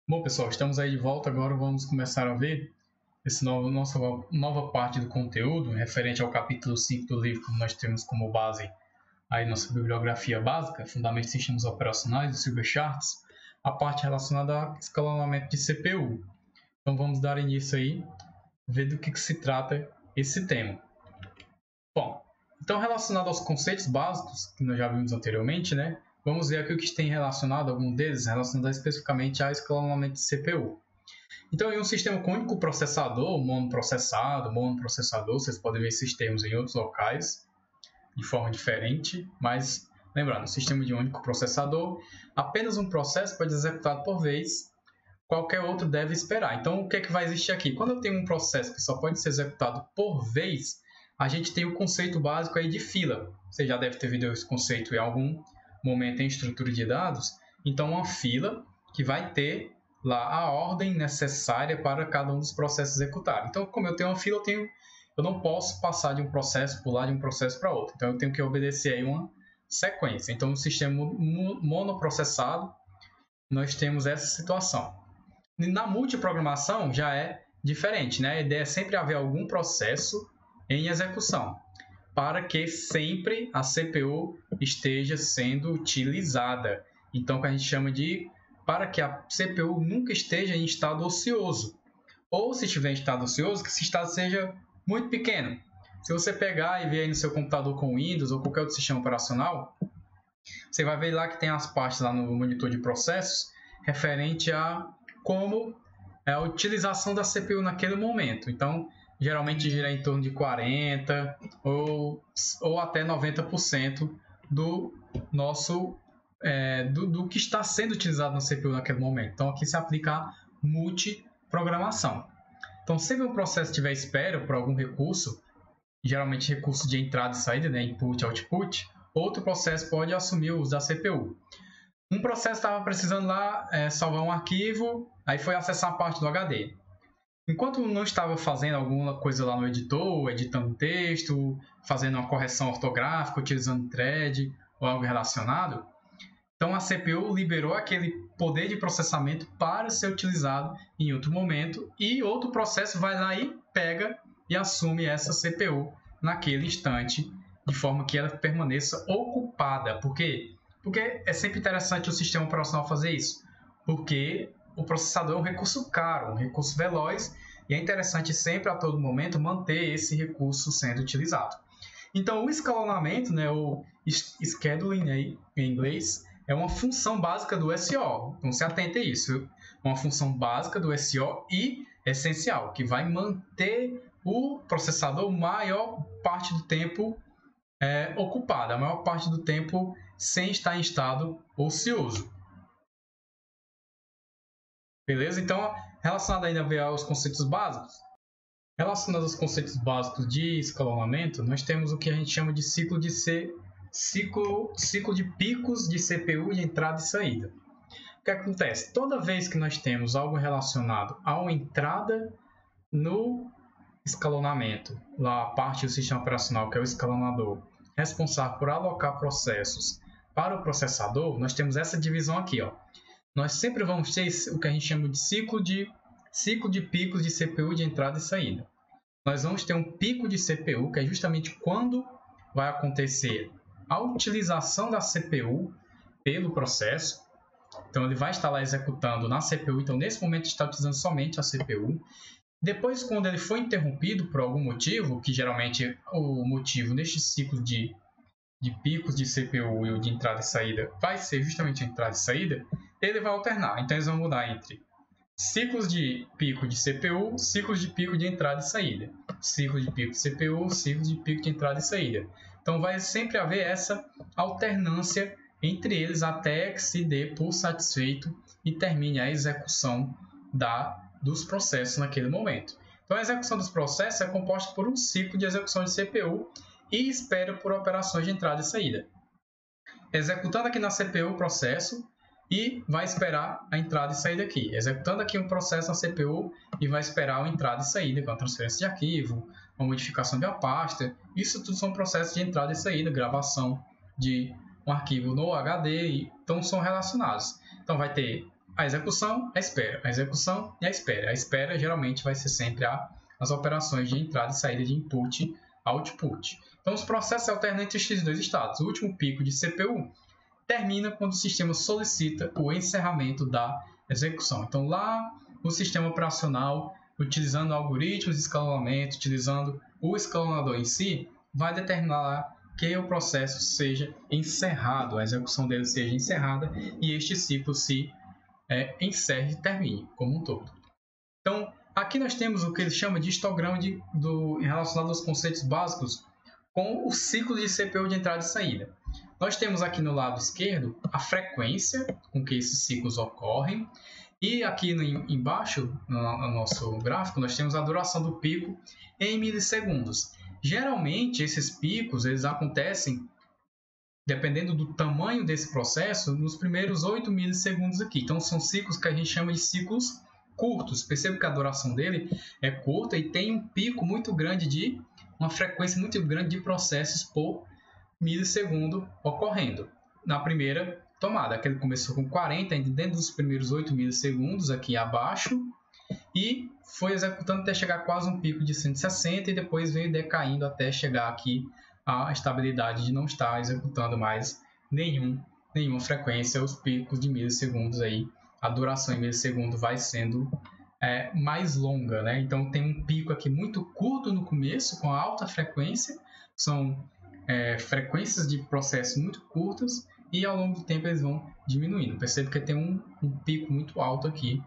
Bom, pessoal, estamos aí de volta. Agora vamos começar a ver nossa nova parte do conteúdo referente ao capítulo 5 do livro, que nós temos como base aí nossa bibliografia básica, Fundamentos de Sistemas Operacionais, do Silver Schartz, a parte relacionada a escalonamento de CPU. Então vamos dar início aí, ver do que se trata esse tema. Bom, então relacionado aos conceitos básicos, que nós já vimos anteriormente, né? Vamos ver aqui o que tem relacionado, algum deles relacionado especificamente ao escalonamento de CPU. Então, em um sistema com único processador, monoprocessado, vocês podem ver esses termos em outros locais, de forma diferente, mas lembrando, um sistema de único processador, apenas um processo pode ser executado por vez, qualquer outro deve esperar. Então, o que é que vai existir aqui? Quando eu tenho um processo que só pode ser executado por vez, a gente tem o conceito básico aí de fila. Você já deve ter visto esse conceito em algum momento em estrutura de dados. Então, uma fila que vai ter lá a ordem necessária para cada um dos processos executar. Então, como eu tenho uma fila, eu não posso passar de um processo, pular de um processo para outro. Então, eu tenho que obedecer aí uma sequência. Então, no sistema monoprocessado, nós temos essa situação. Na multiprogramação já é diferente, né? A ideia é sempre haver algum processo em execução, para que sempre a CPU esteja sendo utilizada. Então, o que a gente chama de para que a CPU nunca esteja em estado ocioso. Ou, se estiver em estado ocioso, que esse estado seja muito pequeno. Se você pegar e ver aí no seu computador com Windows ou qualquer outro sistema operacional, você vai ver lá que tem as partes lá no monitor de processos referente a como é a utilização da CPU naquele momento. Então, geralmente gira em torno de 40% ou até 90% do nosso do que está sendo utilizado na CPU naquele momento. Então, aqui se aplica a multiprogramação. Então, se um processo tiver espera por algum recurso, geralmente recurso de entrada e saída, né, input e output, outro processo pode assumir o uso da CPU. Um processo estava precisando lá salvar um arquivo, aí foi acessar a parte do HD. Enquanto não estava fazendo alguma coisa lá no editor, editando texto, fazendo uma correção ortográfica, utilizando thread ou algo relacionado, então a CPU liberou aquele poder de processamento para ser utilizado em outro momento e outro processo vai lá e pega e assume essa CPU naquele instante, de forma que ela permaneça ocupada. Por quê? Porque é sempre interessante o sistema operacional fazer isso, porque o processador é um recurso caro, um recurso veloz, e é interessante sempre, a todo momento, manter esse recurso sendo utilizado. Então, o escalonamento, né, o scheduling aí, em inglês, é uma função básica do SO. Então, se atente a isso. É uma função básica do SO e essencial, que vai manter o processador maior parte do tempo ocupado, a maior parte do tempo sem estar em estado ocioso. Beleza? Então, relacionado ainda aos conceitos básicos, relacionado aos conceitos básicos de escalonamento, nós temos o que a gente chama de ciclo de picos de CPU de entrada e saída. O que acontece? Toda vez que nós temos algo relacionado a uma entrada no escalonamento, lá a parte do sistema operacional, que é o escalonador, responsável por alocar processos para o processador, nós temos essa divisão aqui, ó. Nós sempre vamos ter o que a gente chama de ciclo de picos de CPU de entrada e saída. Nós vamos ter um pico de CPU, que é justamente quando vai acontecer a utilização da CPU pelo processo. Então, ele vai estar lá executando na CPU. Então, nesse momento, está utilizando somente a CPU. Depois, quando ele for interrompido por algum motivo, que geralmente o motivo neste ciclo de picos de CPU e de entrada e saída vai ser justamente a entrada e saída, ele vai alternar. Então, eles vão mudar entre ciclos de pico de CPU, ciclos de pico de entrada e saída. Ciclo de pico de CPU, ciclos de pico de entrada e saída. Então, vai sempre haver essa alternância entre eles até que se dê por satisfeito e termine a execução dos processos naquele momento. Então, a execução dos processos é composta por um ciclo de execução de CPU e espera por operações de entrada e saída. Executando aqui na CPU o processo e vai esperar a entrada e saída aqui. Executando aqui um processo na CPU e vai esperar a entrada e saída, com a transferência de arquivo, uma modificação de uma pasta. Isso tudo são processos de entrada e saída, gravação de um arquivo no HD, então são relacionados. Então vai ter a execução, a espera, a execução e a espera. A espera geralmente vai ser sempre as operações de entrada e saída de input, output. Então, os processos alternam entre esses dois estados. O último pico de CPU termina quando o sistema solicita o encerramento da execução. Então, lá no sistema operacional, utilizando algoritmos de escalonamento, utilizando o escalonador em si, vai determinar que o processo seja encerrado, a execução dele seja encerrada e este ciclo se encerre e termine como um todo. Então, aqui nós temos o que ele chama de histograma relacionado aos conceitos básicos com o ciclo de CPU de entrada e saída. Nós temos aqui no lado esquerdo a frequência com que esses ciclos ocorrem e aqui embaixo, no nosso gráfico, nós temos a duração do pico em milissegundos. Geralmente, esses picos eles acontecem, dependendo do tamanho desse processo, nos primeiros 8 milissegundos aqui. Então, são ciclos que a gente chama de ciclos curtos. Perceba que a duração dele é curta e tem um pico muito grande uma frequência muito grande de processos por milissegundo ocorrendo. Na primeira tomada, que ele começou com 40, dentro dos primeiros 8 milissegundos aqui abaixo, e foi executando até chegar quase um pico de 160 e depois veio decaindo até chegar aqui a estabilidade de não estar executando mais nenhuma frequência, os picos de milissegundos aí, a duração em milissegundo vai sendo mais longa, né? Então tem um pico aqui muito curto no começo, com alta frequência, são frequências de processos muito curtas e ao longo do tempo eles vão diminuindo. Percebe que tem um pico muito alto aqui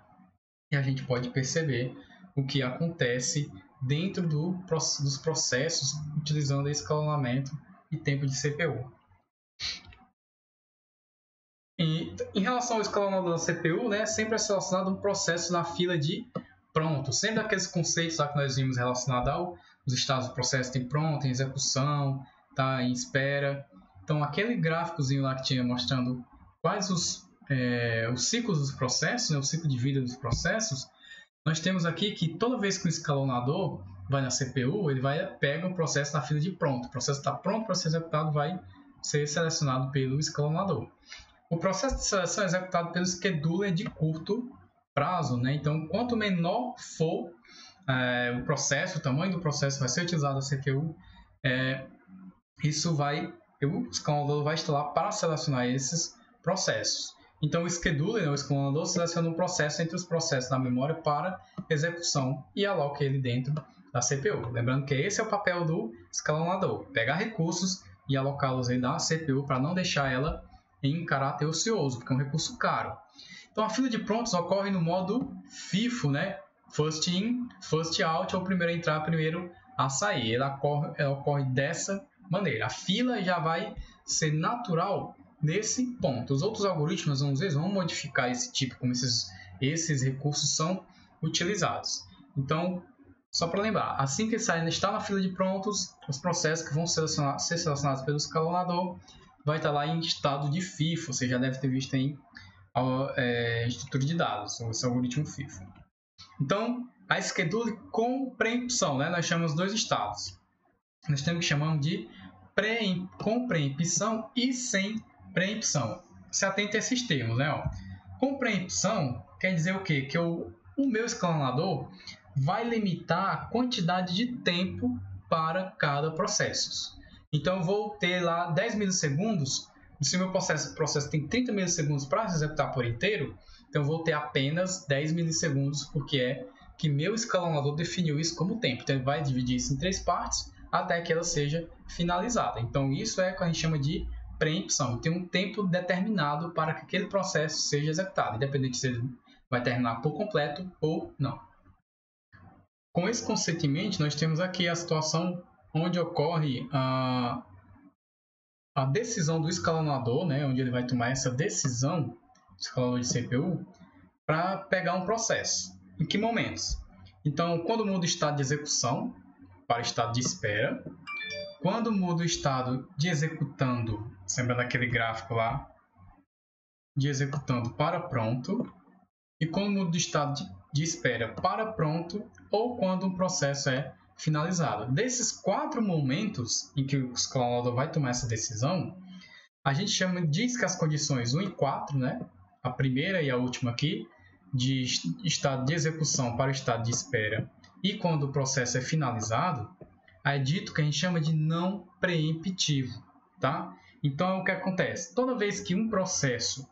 e a gente pode perceber o que acontece dentro dos processos utilizando escalonamento e tempo de CPU. E, em relação ao escalonador da CPU, né, sempre é relacionado a um processo na fila de pronto. Sempre aqueles conceitos lá que nós vimos relacionados aos estados do processo, tem pronto, em execução, tá, em espera. Então, aquele gráficozinho lá que tinha mostrando quais os ciclos dos processos, né, o ciclo de vida dos processos, nós temos aqui que toda vez que o escalonador vai na CPU, ele pega o processo na fila de pronto. O processo está pronto para ser executado, vai ser selecionado pelo escalonador. O processo de seleção é executado pelo scheduler de curto prazo, né? Então, quanto menor for o tamanho do processo vai ser utilizado a CPU, o escalonador vai estar lá para selecionar esses processos. Então, o scheduler, o escalonador, seleciona um processo entre os processos da memória para execução e aloca ele dentro da CPU. Lembrando que esse é o papel do escalonador, pegar recursos e alocá-los aí da CPU para não deixar ela em caráter ocioso, porque é um recurso caro. Então, a fila de prontos ocorre no modo FIFO, né? First in, first out, ou primeiro a entrar, primeiro a sair. Ela ocorre dessa maneira. A fila já vai ser natural nesse ponto. Os outros algoritmos, às vezes, vão modificar esse tipo, como esses recursos são utilizados. Então, só para lembrar, assim que ele está na fila de prontos, os processos que vão ser selecionados pelo escalonador vai estar lá em estado de FIFO. Você já deve ter visto aí a estrutura de dados, esse algoritmo FIFO. Então, a schedule com preempção, né? Nós chamamos dois estados. Nós temos que chamar de com preempção e sem preempção. Se atente a esses termos, né? Com preempção quer dizer o quê? Que o meu escalonador vai limitar a quantidade de tempo para cada processo. Então, eu vou ter lá 10 milissegundos. Se o meu processo tem 30 milissegundos para se executar por inteiro, então eu vou ter apenas 10 milissegundos, porque é que meu escalonador definiu isso como tempo. Então, ele vai dividir isso em 3 partes até que ela seja finalizada. Então, isso é o que a gente chama de preempção. Tem um tempo determinado para que aquele processo seja executado, independente se ele vai terminar por completo ou não. Com esse conceito em mente, nós temos aqui a situação onde ocorre a decisão do escalonador, né, onde ele vai tomar essa decisão, do escalonador de CPU, para pegar um processo. Em que momentos? Então, quando muda o estado de execução para o estado de espera, quando muda o estado de executando, lembrando aquele gráfico lá, de executando para pronto, e quando muda o estado de espera para pronto, ou quando um processo é finalizado. Desses 4 momentos em que o escalonador vai tomar essa decisão, a gente diz que as condições 1 e 4, né, a primeira e a última aqui, de estado de execução para o estado de espera, e quando o processo é finalizado, é dito que a gente chama de não preemptivo, tá? Então, o que acontece? Toda vez que um processo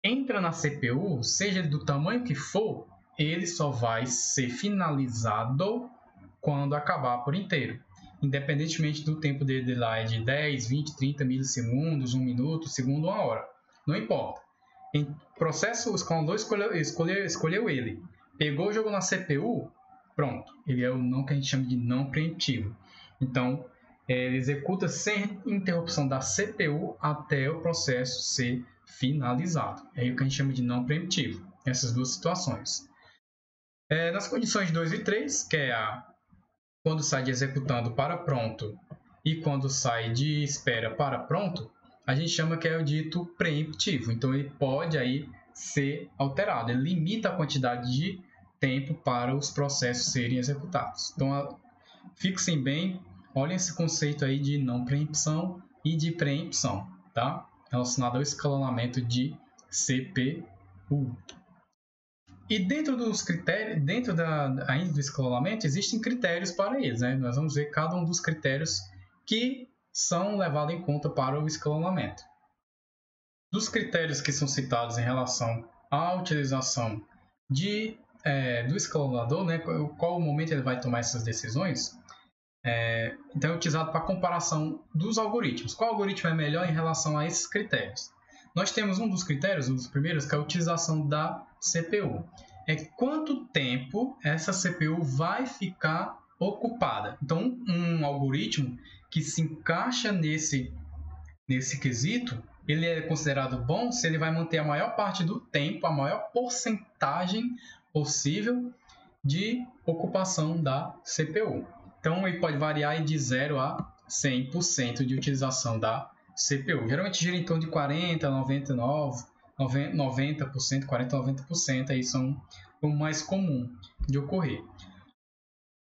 entra na CPU, seja ele do tamanho que for, ele só vai ser finalizado quando acabar por inteiro. Independentemente do tempo dele lá é de 10, 20, 30 milissegundos, 1 minuto, segundo, 1 hora. Não importa. Em processo, o escalador escolheu ele. Pegou o jogo na CPU, pronto. Ele é o não que a gente chama de não preemptivo. Então, ele executa sem interrupção da CPU até o processo ser finalizado. É o que a gente chama de não preemptivo. Essas duas situações. Nas condições 2 e 3, que é quando sai de executando para pronto e quando sai de espera para pronto, a gente chama que é o dito preemptivo. Então, ele pode aí ser alterado. Ele limita a quantidade de tempo para os processos serem executados. Então, fixem bem, olhem esse conceito aí de não preempção e de preempção, tá? Relacionado ao escalonamento de CPU. E dentro dos critérios, ainda do escalonamento, existem critérios para eles, né? Nós vamos ver cada um dos critérios que são levados em conta para o escalonamento. Dos critérios que são citados em relação à utilização do escalonador, né? Qual o momento ele vai tomar essas decisões? Então, é utilizado para comparação dos algoritmos. Qual algoritmo é melhor em relação a esses critérios? Nós temos um dos critérios, um dos primeiros, que é a utilização da CPU. É quanto tempo essa CPU vai ficar ocupada. Então, um algoritmo que se encaixa nesse quesito, ele é considerado bom se ele vai manter a maior parte do tempo, a maior porcentagem possível de ocupação da CPU. Então, ele pode variar de 0 a 100% de utilização da CPU. Geralmente gira em torno de 40%, 99%, 90%, 40%, 90%. Aí são o mais comum de ocorrer.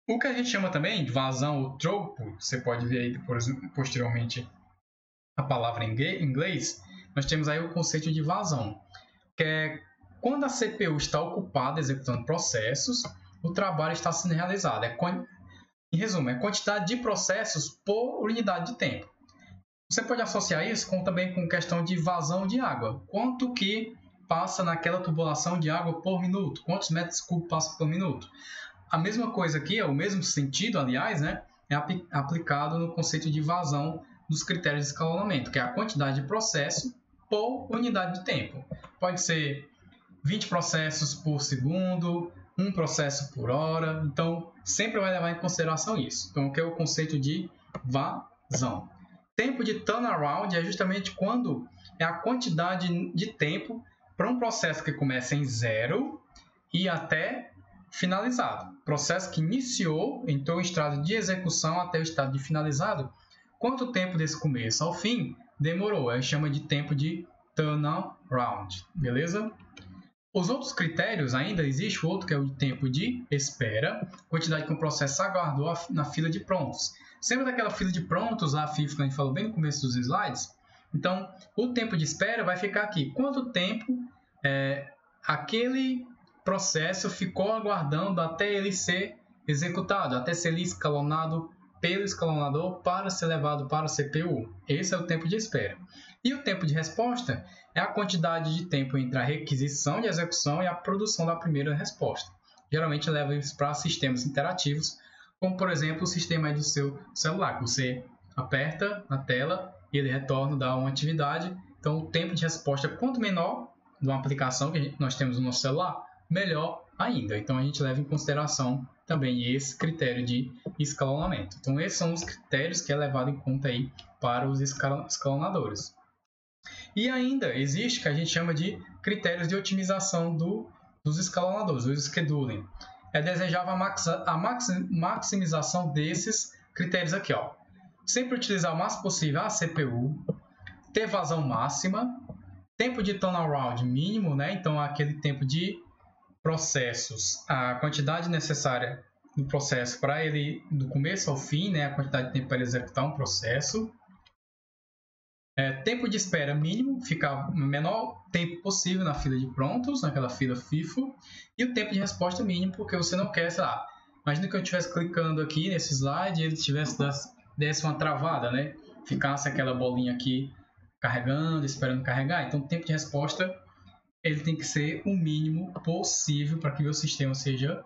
O que a gente chama também de vazão ou throughput, você pode ver aí posteriormente a palavra em inglês, nós temos aí o conceito de vazão, que é quando a CPU está ocupada executando processos, o trabalho está sendo realizado. Em resumo, é a quantidade de processos por unidade de tempo. Você pode associar isso também com questão de vazão de água. Quanto que passa naquela tubulação de água por minuto? Quantos metros cúbicos passa por minuto? A mesma coisa aqui, é o mesmo sentido, aliás, né, é aplicado no conceito de vazão dos critérios de escalonamento, que é a quantidade de processo por unidade de tempo. Pode ser 20 processos por segundo, 1 processo por hora. Então, sempre vai levar em consideração isso. Então, o que é o conceito de vazão? Tempo de turnaround é justamente quando é a quantidade de tempo para um processo que começa em 0 e até finalizado. Processo que iniciou, entrou em estado de execução até o estado de finalizado. Quanto tempo desse começo ao fim demorou? A gente chama de tempo de turnaround, beleza? Os outros critérios, ainda existe outro que é o tempo de espera, quantidade que o processo aguardou na fila de prontos. Sempre daquela fila de prontos, a FIFO que a gente falou bem no começo dos slides. Então, o tempo de espera vai ficar aqui. Quanto tempo aquele processo ficou aguardando até ele ser executado, até ser escalonado pelo escalonador para ser levado para a CPU. Esse é o tempo de espera. E o tempo de resposta é a quantidade de tempo entre a requisição de execução e a produção da primeira resposta. Geralmente leva isso para sistemas interativos, como por exemplo o sistema aí do seu celular, que você aperta na tela e ele retorna, dá uma atividade. Então o tempo de resposta, quanto menor de uma aplicação que nós temos no nosso celular, melhor ainda. Então a gente leva em consideração também esse critério de escalonamento. Então esses são os critérios que é levado em conta aí para os escalonadores. E ainda existe o que a gente chama de critérios de otimização dos escalonadores, o scheduling. É desejável a maximização desses critérios aqui, ó. Sempre utilizar o máximo possível a CPU, ter vazão máxima, tempo de turnaround mínimo, né? Então aquele tempo de processos, a quantidade necessária do processo para ele, do começo ao fim, né? A quantidade de tempo para ele executar um processo. Tempo de espera mínimo, ficar o menor tempo possível na fila de prontos, naquela fila FIFO, e o tempo de resposta mínimo, porque você não quer, sei lá, imagina que eu estivesse clicando aqui nesse slide e ele desse uma travada, né? Ficasse aquela bolinha aqui carregando, esperando carregar. Então, o tempo de resposta ele tem que ser o mínimo possível para que o meu sistema seja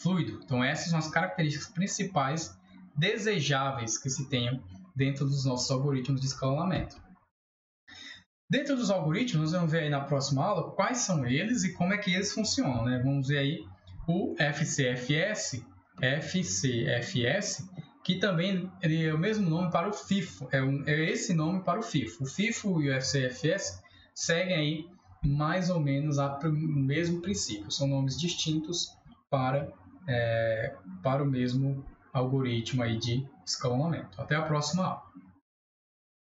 fluido. Então, essas são as características principais desejáveis que se tenham dentro dos nossos algoritmos de escalonamento. Dentro dos algoritmos, vamos ver aí na próxima aula quais são eles e como é que eles funcionam, né? Vamos ver aí o FCFS, que também é o mesmo nome para o FIFO, é esse nome para o FIFO. O FIFO e o FCFS seguem aí mais ou menos o mesmo princípio, são nomes distintos para o mesmo algoritmo aí de escalonamento. Até a próxima aula.